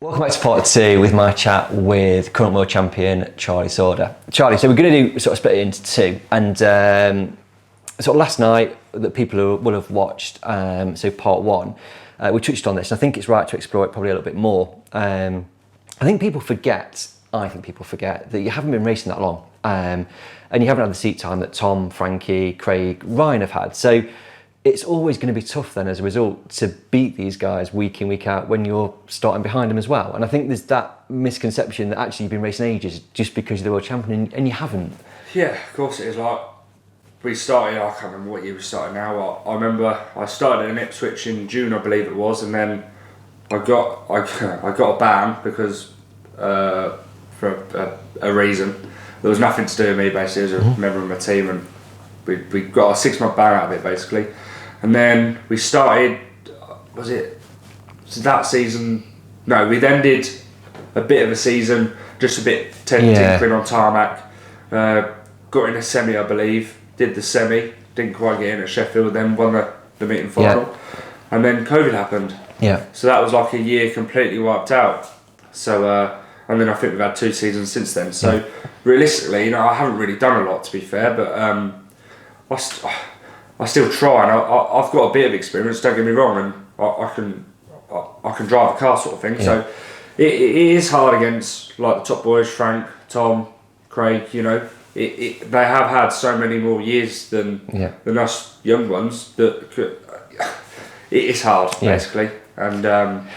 Welcome back to part two with my chat with current world champion Charlie Sauder. Charlie, so we're going to do sort of split it into two, and sort of last night that people will have watched, so part one, we touched on this, and I think it's right to explore it probably a little bit more. I think people forget that you haven't been racing that long, and you haven't had the seat time that Tom, Frankie, Craig, Ryan have had. So it's always going to be tough then as a result to beat these guys week in, week out when you're starting behind them as well. And I think there's that misconception that actually you've been racing ages just because you're the world champion, and you haven't. Yeah, of course it is. Like, we started, I can't remember what year we started now. I remember I started in Ipswich in June, I believe it was, and then I got a ban because for a reason. There was nothing to do with me, basically. I was a member of my team, and we got a 6-month ban out of it, basically. And then we started, that season? No, we then did a bit of a season, just a bit tinkering on tarmac. Got in a semi, I believe. Did the semi, didn't quite get in at Sheffield, then won the meeting final. Yeah. And then COVID happened. Yeah. So that was like a year completely wiped out. So, and then I think we've had 2 seasons since then. So realistically, I haven't really done a lot, to be fair, but I still try, and I've got a bit of experience. Don't get me wrong, and I can drive a car, sort of thing. Yeah. So it is hard against like the top boys, Frank, Tom, Craig. They have had so many more years than us young ones that it is hard, basically. And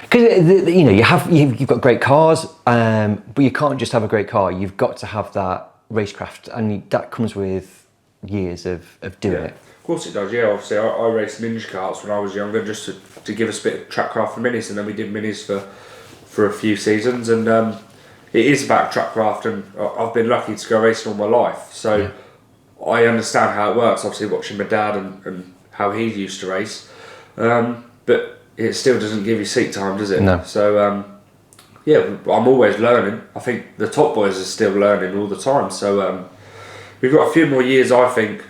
because you've got great cars, but you can't just have a great car. You've got to have that racecraft, and that comes with years of doing it. Of course it does, yeah. Obviously, I raced ninja karts when I was younger, just to give us a bit of track craft for minis, and then we did minis for a few seasons, and it is about track craft, and I've been lucky to go racing all my life, so I understand how it works. Obviously, watching my dad and how he used to race, but it still doesn't give you seat time, does it? No. So I'm always learning. I think the top boys are still learning all the time, so we've got a few more years, I think,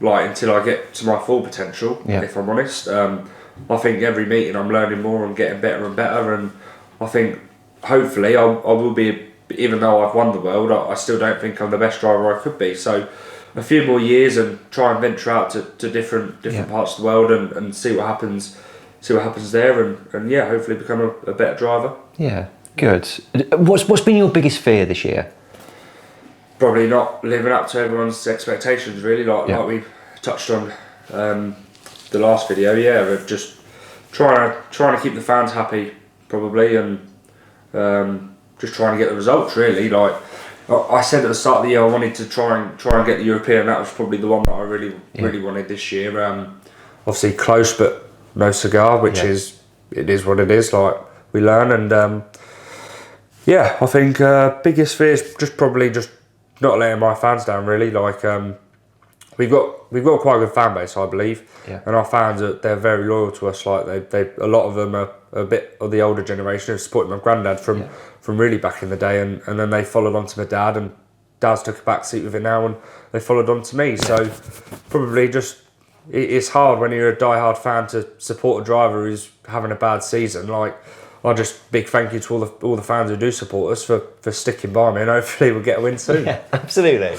like until I get to my full potential, if I'm honest. I think every meeting I'm learning more and getting better and better, and I think hopefully I will be, even though I've won the world, I still don't think I'm the best driver I could be. So a few more years and try and venture out to different parts of the world and see what happens there, and hopefully become a better driver. Yeah, good. What's been your biggest fear this year? Probably not living up to everyone's expectations, really, like we touched on the last video. Of just trying to keep the fans happy, probably, and just trying to get the results, really. Like I said at the start of the year, I wanted to try and get the European. That was probably the one that I really wanted this year. Obviously close, but no cigar, which is what it is. Like, we learn, and I think biggest fear is probably not letting my fans down, really. Like, we've got quite a good fan base, I believe, and our fans they're very loyal to us. Like, they a lot of them are a bit of the older generation who supported my granddad from really back in the day, and then they followed on to my dad, and dad's took a back seat with it now, and they followed on to me. So probably it's hard when you're a die-hard fan to support a driver who's having a bad season. Like, big thank you to all the fans who do support us for sticking by me, and hopefully we'll get a win soon. Yeah, absolutely.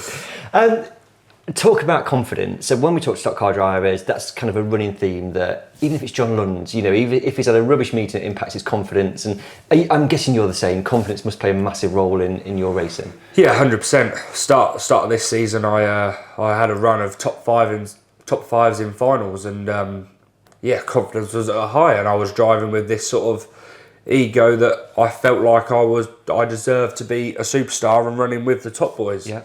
Talk about confidence. So when we talk to stock car drivers, that's kind of a running theme, that even if it's John Lund's, even if he's had a rubbish meeting, it impacts his confidence. And I'm guessing you're the same. Confidence must play a massive role in your racing. Yeah, 100%. Start of this season, I had a run of top fives in finals, and confidence was at a high, and I was driving with this sort of ego that I felt like I deserved to be a superstar and running with the top boys. Yeah.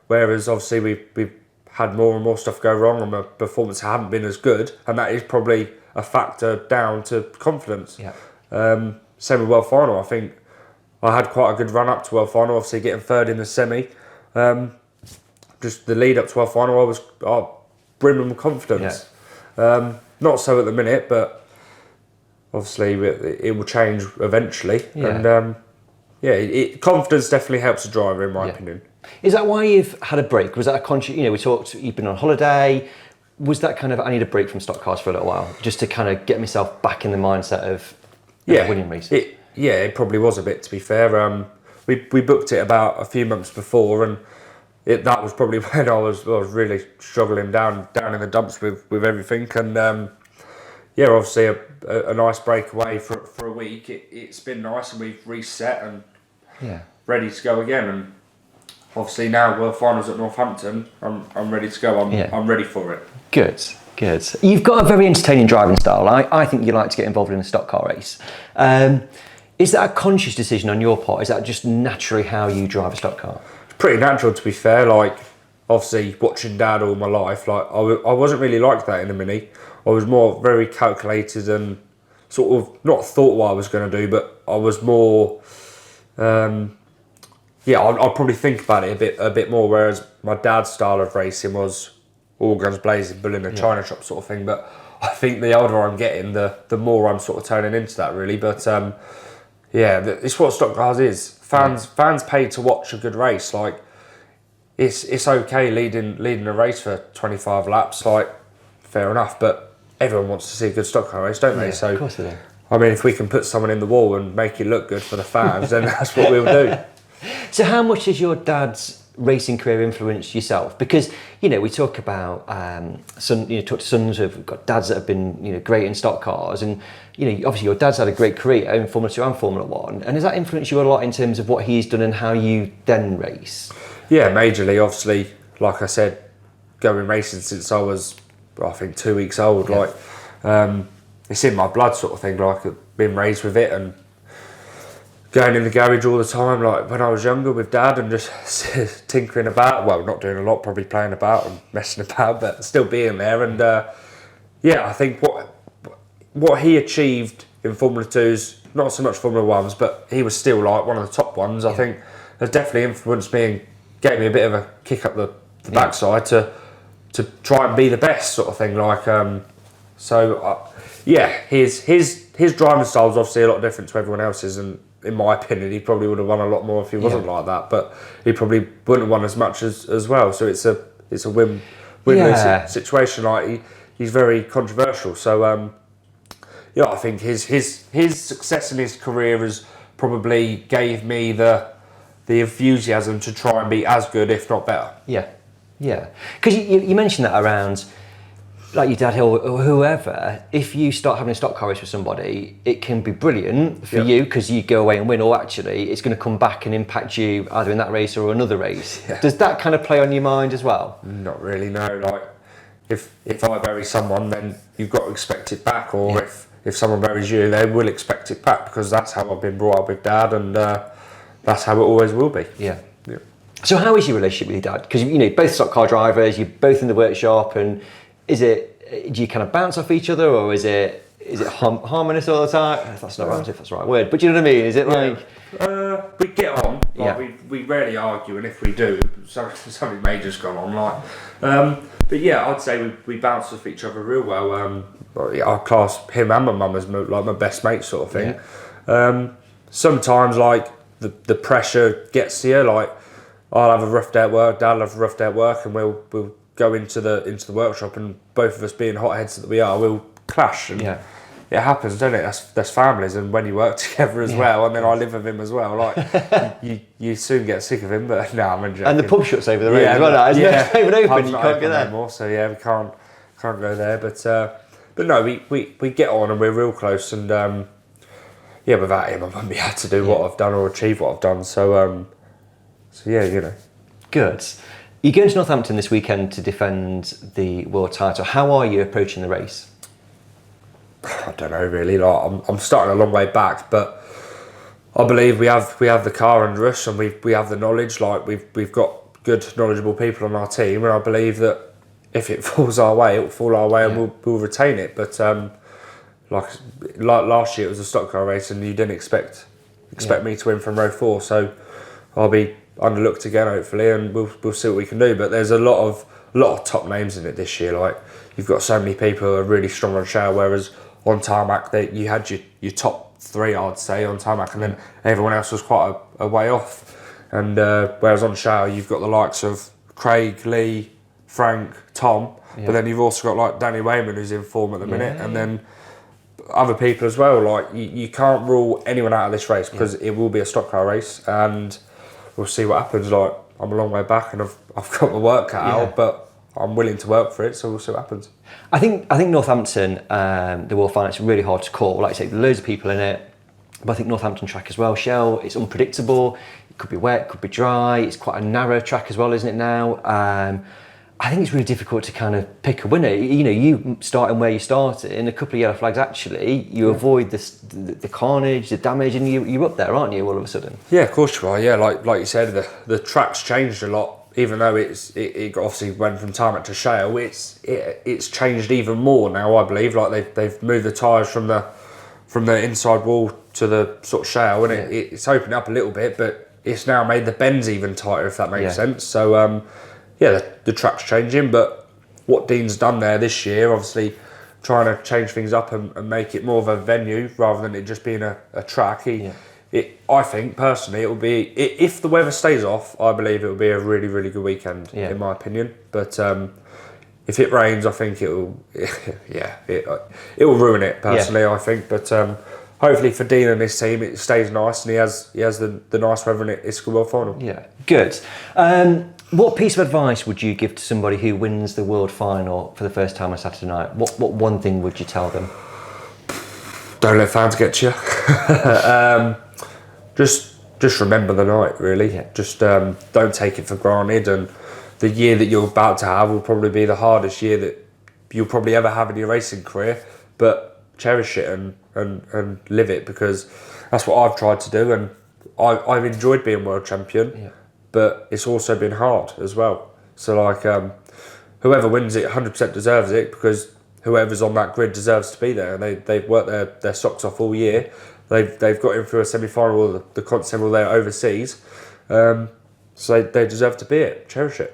Whereas obviously we've had more and more stuff go wrong, and my performance hadn't been as good, and that is probably a factor down to confidence. Yeah. Same with World Final. I think I had quite a good run up to World Final, obviously getting third in the semi. Just the lead up to World Final, I was brimming with confidence. Yeah. Not so at the minute, but obviously it will change eventually. Yeah. And confidence definitely helps a driver, in my opinion. Is that why you've had a break? Was that a conscious, we talked, you've been on holiday. Was that kind of, I need a break from stock cars for a little while, just to kind of get myself back in the mindset of winning races? Yeah, it probably was a bit, to be fair. We booked it about a few months before, and that was probably when I was really struggling down in the dumps with everything. And yeah, obviously a nice breakaway for a week. It's been nice, and we've reset and ready to go again. And obviously now World Finals at Northampton, I'm ready to go. I'm ready for it. Good. You've got a very entertaining driving style. I think you like to get involved in a stock car race. Is that a conscious decision on your part? Is that just naturally how you drive a stock car? It's pretty natural, to be fair. Like, obviously watching Dad all my life, like I wasn't really like that in the Mini. I was more very calculated and sort of not thought what I was going to do, but I was more. I'd probably think about it a bit more. Whereas my dad's style of racing was all guns blazing, bull in a china shop sort of thing. But I think the older I'm getting, the more I'm sort of turning into that, really. But it's what stock cars is. Fans pay to watch a good race. Like, it's okay leading a race for 25 laps. Like, fair enough. But everyone wants to see a good stock car race, don't they? So, of course they do. I mean, if we can put someone in the wall and make it look good for the fans, then that's what we'll do. So how much does your dad's racing career influence yourself? Because, we talk about talk to sons who've got dads that have been, great in stock cars, and, obviously your dad's had a great career in Formula 2 and Formula 1. And has that influenced you a lot in terms of what he's done and how you then race? Yeah, majorly. Obviously, like I said, going racing since I was, I think, 2 weeks old. Yeah. Like, it's in my blood sort of thing. Like, I've been raised with it and going in the garage all the time, like when I was younger with Dad, and just tinkering about. Well, not doing a lot, probably playing about and messing about, but still being there. And I think what he achieved in Formula 2s, not so much Formula 1s, but he was still like one of the top ones. I think has definitely influenced me and gave me a bit of a kick up the backside to try and be the best sort of thing. Like, his driving style is obviously a lot different to everyone else's, and in my opinion, he probably would have won a lot more if he wasn't like that. But he probably wouldn't have won as much as well. So it's a win-win situation. Like, he's very controversial. So I think his success in his career has probably gave me the enthusiasm to try and be as good, if not better. Yeah. Because you mentioned that around, like your dad or whoever, if you start having a stock car race with somebody, it can be brilliant for you because you go away and win, or actually it's going to come back and impact you either in that race or another race. Yeah. Does that kind of play on your mind as well? Not really, no. Like, if I bury someone, then you've got to expect it back, or if someone buries you, they will expect it back, because that's how I've been brought up with Dad, and that's how it always will be. Yeah. So how is your relationship with your dad? Because both stock car drivers, you're both in the workshop, and do you kind of bounce off each other, or is it harmonious all the time? That's not right, if that's the right word, but do you know what I mean? Is it like... we get on, like, we rarely argue, and if we do, something major's gone on, like... but yeah, I'd say we bounce off each other real well. I class him and my mum as like my best mate sort of thing. Yeah. Sometimes, like, the pressure gets to you, like, I'll have a rough day at work, Dad'll have a rough day at work, and we'll go into the workshop, and both of us being hotheads that we are, we'll clash, and it happens, don't it? That's families, and when you work together as well, and then I live with him as well, like, you soon get sick of him, but no, I'm enjoying. And the pub shuts over the road as well, isn't it? It's not even open, you can't get there anymore, so we can't go there, but no, we get on, and we're real close, and without him I wouldn't be able to do what I've done or achieve what I've done, so Good. You're going to Northampton this weekend to defend the world title. How are you approaching the race? I don't know, really. Like, I'm starting a long way back, but I believe we have the car under us, and we have the knowledge. Like, we've got good, knowledgeable people on our team, and I believe that if it falls our way, it will fall our way, and we'll retain it. But like last year, it was a stock car race, and you didn't expect me to win from row 4, so I'll be underlooked again, hopefully, and we'll see what we can do. But there's a lot of top names in it this year. Like, you've got so many people who are really strong on show, whereas on tarmac you had your top 3, I'd say, on tarmac, and then everyone else was quite a way off. And whereas on show you've got the likes of Craig, Lee, Frank, Tom, but then you've also got like Danny Raymond, who's in form at the minute, and then other people as well. Like you can't rule anyone out of this race because it will be a stock car race, and we'll see what happens. Like I'm a long way back, and I've got my work cut out, but I'm willing to work for it. So we'll see what happens. I think Northampton, they will find it's really hard to call. Like I say, loads of people in it, but I think Northampton track as well. Shell, it's unpredictable. It could be wet, it could be dry. It's quite a narrow track as well, isn't it now? I think it's really difficult to kind of pick a winner. You know, you starting where you started, in a couple of yellow flags, actually, you avoid the carnage, the damage, and you're up there, aren't you, all of a sudden? Yeah, of course you are. Yeah, like you said, the track's changed a lot. Even though it obviously went from tarmac to shale, it's changed even more now. I believe like they've moved the tyres from the inside wall to the sort of shale, and it's opened up a little bit, but it's now made the bends even tighter, if that makes sense. So the track's changing, but what Dean's done there this year, obviously trying to change things up and make it more of a venue rather than it just being a track. I think personally it will be, if the weather stays off, I believe it will be a really, really good weekend in my opinion. But if it rains, I think it will ruin it personally. I think, but hopefully for Dean and his team it stays nice and he has the nice weather and it's a World Final. Yeah, good. What piece of advice would you give to somebody who wins the World Final for the first time on Saturday night? What one thing would you tell them? Don't let fans get you. Just remember the night, really. Yeah. Just don't take it for granted. And the year that you're about to have will probably be the hardest year that you'll probably ever have in your racing career. But cherish it and live it, because that's what I've tried to do. And I've enjoyed being world champion. Yeah. But it's also been hard as well. So like, whoever wins it 100% deserves it, because whoever's on that grid deserves to be there. And they've worked their socks off all year. They've got in through a semi-final or the continental there overseas. So they deserve to be it. Cherish it.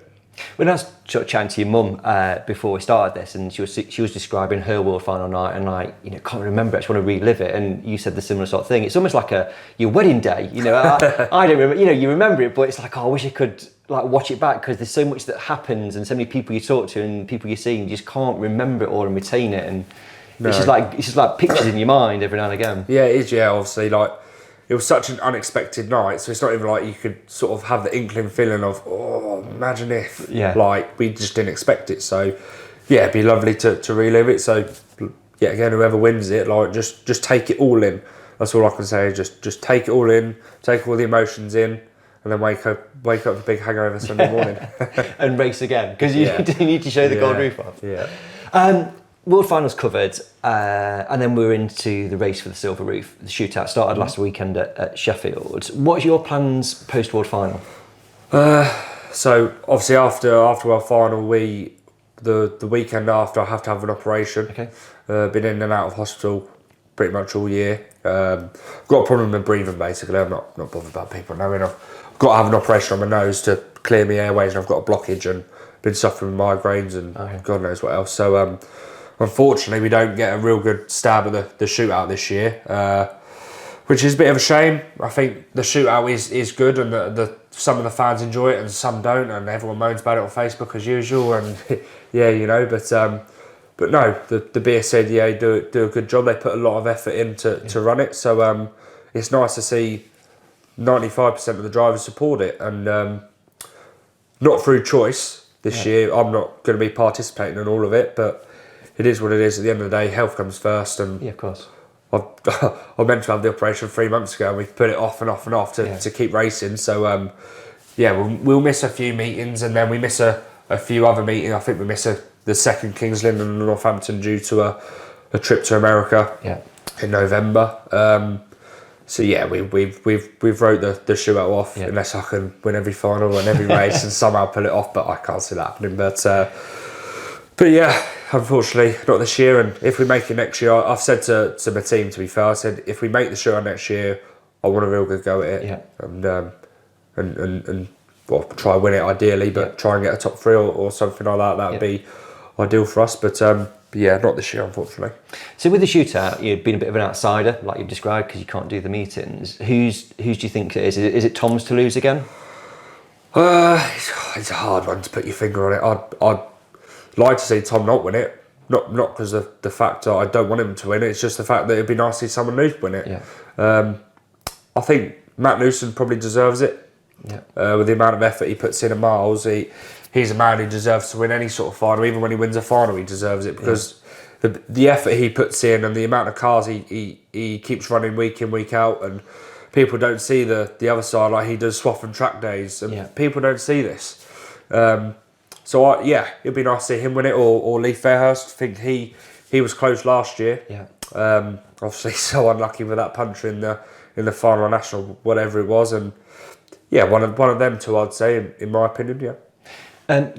When I was sort of chatting to your mum before we started this, and she was describing her World Final night, and can't remember it, I just want to relive it. And you said the similar sort of thing. It's almost like your wedding day. I don't remember. You remember it, but it's like, I wish I could watch it back, because there's so much that happens and so many people you talk to and people you see, and you just can't remember it all and retain it. And it's just like pictures in your mind every now and again. Yeah, it is. Yeah, obviously, it was such an unexpected night, so it's not even like you could sort of have the inkling feeling of, oh, imagine if. Yeah. We just didn't expect it. So, yeah, it'd be lovely to relive it. So, yeah, again, whoever wins it, just take it all in. That's all I can say. Just take it all in, take all the emotions in, and then wake up with a big hangover Sunday morning. And race again, because you need to show the gold roof off. Yeah. World Finals covered, and then we were into the race for the silver roof. The shootout started last weekend at Sheffield. What's your plans post World Final? So obviously after World Final, the weekend after, I have to have an operation. Okay. Been in and out of hospital pretty much all year. Got a problem with breathing basically. I'm not bothered about people knowing. I've got to have an operation on my nose to clear my airways, and I've got a blockage and been suffering with migraines and God knows what else. So unfortunately, we don't get a real good stab at the shootout this year, which is a bit of a shame. I think the shootout is good, and some of the fans enjoy it and some don't, and everyone moans about it on Facebook as usual. And but no, the BSCDA do a good job. They put a lot of effort in to run it, so it's nice to see 95% of the drivers support it, and not through choice this year. I'm not going to be participating in all of it, but it is what it is. At the end of the day, health comes first, and of course. I meant to have the operation 3 months ago, and we've put it off and off and off to keep racing. So we'll miss a few meetings, and then we miss a few other meetings. I think we miss the second Kings Lynn and Northampton due to a trip to America in November. So yeah, we've wrote the shootout off unless I can win every final and every race and somehow pull it off, but I can't see that happening. But yeah, unfortunately, not this year. And if we make it next year, I've said to my team, to be fair, I said if we make the shootout next year, I want a real good go at it, and well, try and win it ideally, but try and get a top three or something like that. That would be ideal for us. But yeah, not this year, unfortunately. So with the shootout, you've been a bit of an outsider, like you've described, because you can't do the meetings. Who's do you think it is? Is it Tom's to lose again? It's a hard one to put your finger on it. I'd like to see Tom not win it, not because of the fact that I don't want him to win. It's just the fact that it'd be nice to see someone new win it. Yeah. I think Matt Newson probably deserves it. Yeah. With the amount of effort he puts in at Miles, he's a man who deserves to win any sort of final. Even when he wins a final, he deserves it because the effort he puts in and the amount of cars he keeps running week in, week out, and people don't see the other side. Like he does Swaff and track days, and people don't see this. So it'd be nice to see him win it, or Lee Fairhurst. I think he was close last year. Yeah. Obviously, so unlucky with that puncher in the final national, whatever it was, and one of them two, I'd say, in my opinion. Yeah.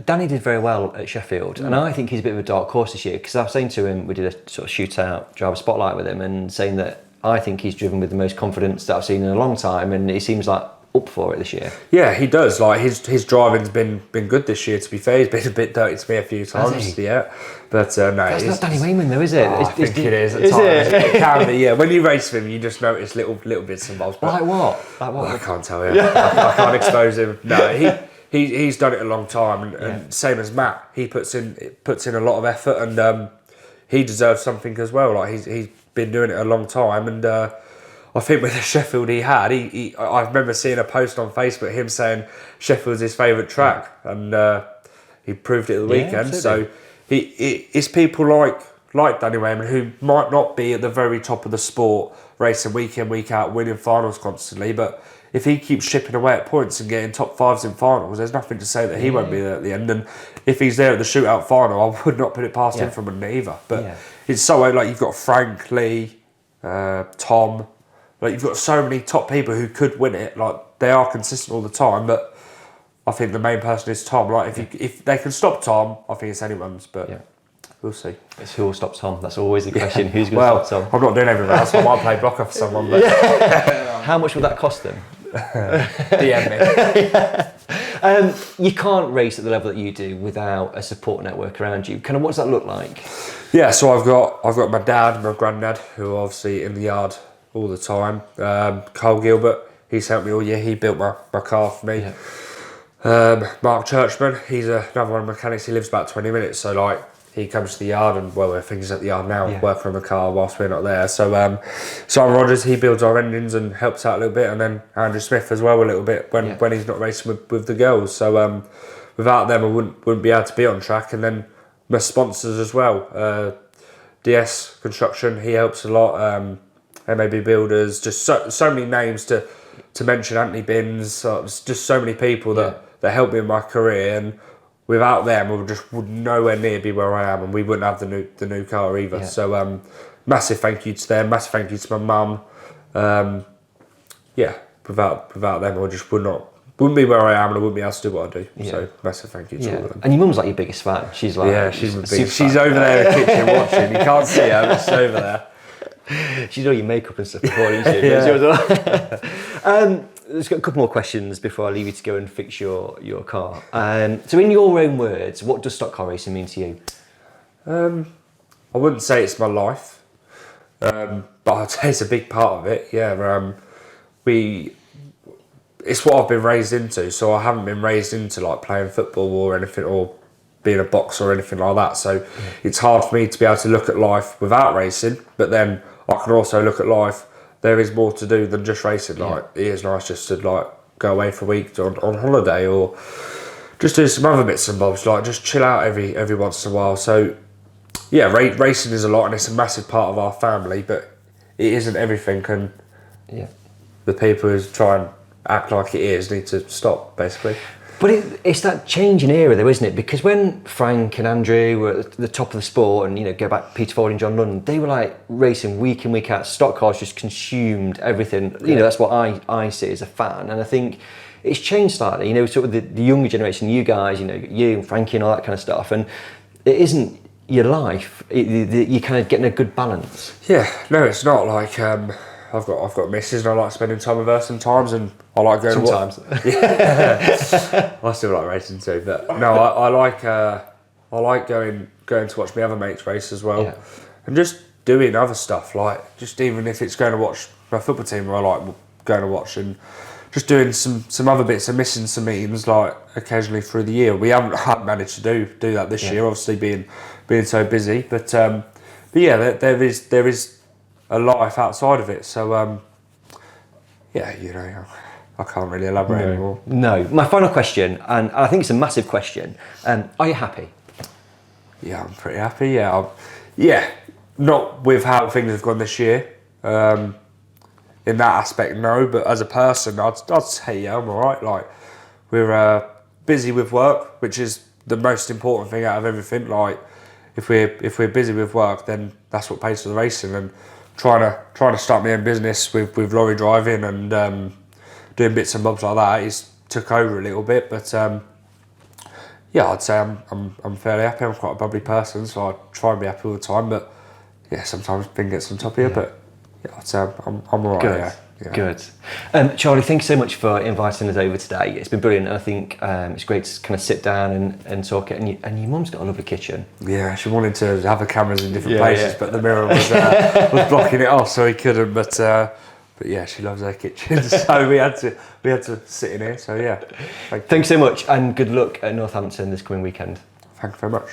Danny did very well at Sheffield, and I think he's a bit of a dark horse this year because I was saying to him, we did a sort of shootout driver spotlight with him, and saying that I think he's driven with the most confidence that I've seen in a long time, and he seems like up for it this year. Yeah, he does. Like his driving's been good this year. To be fair, he's been a bit dirty to me a few times. Yeah, but no, that's not Danny Raymond though, is it? I think it is. At times. It can be. Yeah, when you race with him, you just notice little bits and bobs. Like what? I can't tell you. I can't expose him. No, he's done it a long time, and same as Matt, he puts in a lot of effort, and he deserves something as well. Like he's been doing it a long time, and I think with the Sheffield I remember seeing a post on Facebook, him saying Sheffield's his favourite track, and he proved it at the weekend. Absolutely. So it's people like Danny Raymond who might not be at the very top of the sport, racing week in, week out, winning finals constantly, but if he keeps chipping away at points and getting top fives in finals, there's nothing to say that he won't be there at the end. And if he's there at the shootout final, I would not put it past him from winning either. But it's so like you've got Frank, Lee, Tom. Like you've got so many top people who could win it. Like they are consistent all the time, but I think the main person is Tom. Like if they can stop Tom, I think it's anyone's. But we'll see. It's who will stop Tom. That's always the question. Who's going to stop Tom? I'm not doing everything else. So I might play blocker for someone. But how much would that cost them? DM me. You can't race at the level that you do without a support network around you. Kind of, what does that look like? Yeah, so I've got my dad and my granddad who are obviously in the yard all the time. Cole Gilbert, he's helped me all year. He built my car for me. Mark Churchman, he's another one of the mechanics. He lives about 20 minutes, so like he comes to the yard, and I think he's at the yard now working on the car whilst we're not there. So Simon Rogers, he builds our engines and helps out a little bit, and then Andrew Smith as well a little bit when he's not racing with the girls. So without them I wouldn't be able to be on track. And then my sponsors as well, DS Construction, he helps a lot. MAB Builders, just so many names to mention. Anthony Binns, just so many people that helped me in my career, and without them we would nowhere near be where I am, and we wouldn't have the new car either. So massive thank you to them, massive thank you to my mum. Without them I just wouldn't be where I am, and I wouldn't be able to do what I do. So massive thank you to all of them. And your mum's like your biggest fan. She's like she's over there in the kitchen watching. You can't see her, but she's over there. She's doing your makeup and stuff before, isn't she? Let's got a couple more questions before I leave you to go and fix your car. So in your own words, what does stock car racing mean to you? I wouldn't say it's my life, but I'd say it's a big part of it. It's what I've been raised into, so I haven't been raised into like playing football or anything, or being a boxer or anything like that. So it's hard for me to be able to look at life without racing, but then I can also look at life, there is more to do than just racing. Like it is nice just to like go away for a week on holiday, or just do some other bits and bobs, like just chill out every once in a while. So racing is a lot, and it's a massive part of our family, but it isn't everything, and the people who try and act like it is need to stop, basically. But it's that changing era though, isn't it? Because when Frank and Andrew were at the top of the sport, and go back Peter Ford and John London, they were like racing week in, week out. Stock cars just consumed everything. That's what I see as a fan, and I think it's changed slightly. Sort of the younger generation, you guys, you and Frankie and all that kind of stuff, and it isn't your life. You're kind of getting a good balance. Yeah, no, it's not like. I've got a missus, and I like spending time with her sometimes, and I like going. Sometimes. I still like racing too, but no, I like going to watch my other mates race as well, and just doing other stuff, like just even if it's going to watch my football team, where I like going to watch, and just doing some other bits and missing some meetings like occasionally through the year. We haven't managed to do that this year, obviously being being so busy. But yeah, there is a life outside of it. So yeah, you know, I can't really elaborate anymore. No. My final question, and I think it's a massive question. Are you happy? Yeah, I'm pretty happy. Yeah, not with how things have gone this year. In that aspect, no. But as a person, I'd say yeah, I'm alright. Like, we're busy with work, which is the most important thing out of everything. Like, if we're busy with work, then that's what pays for the racing. And trying to start my own business with lorry driving and doing bits and bobs like that is took over a little bit. But yeah, I'd say I'm fairly happy. I'm quite a bubbly person, so I try and be happy all the time. But yeah, sometimes things gets on top of you. But yeah, I'd say I'm alright. Good. Yeah. Good. Charlie, thanks so much for inviting us over today. It's been brilliant. I think it's great to kind of sit down and talk it. And your mum's got a lovely kitchen. Yeah, she wanted to have the cameras in different places, but the mirror was blocking it off, so he couldn't. But yeah, she loves her kitchen, so we had to sit in here. So yeah, Thanks so much, and good luck at Northampton this coming weekend. Thank you very much.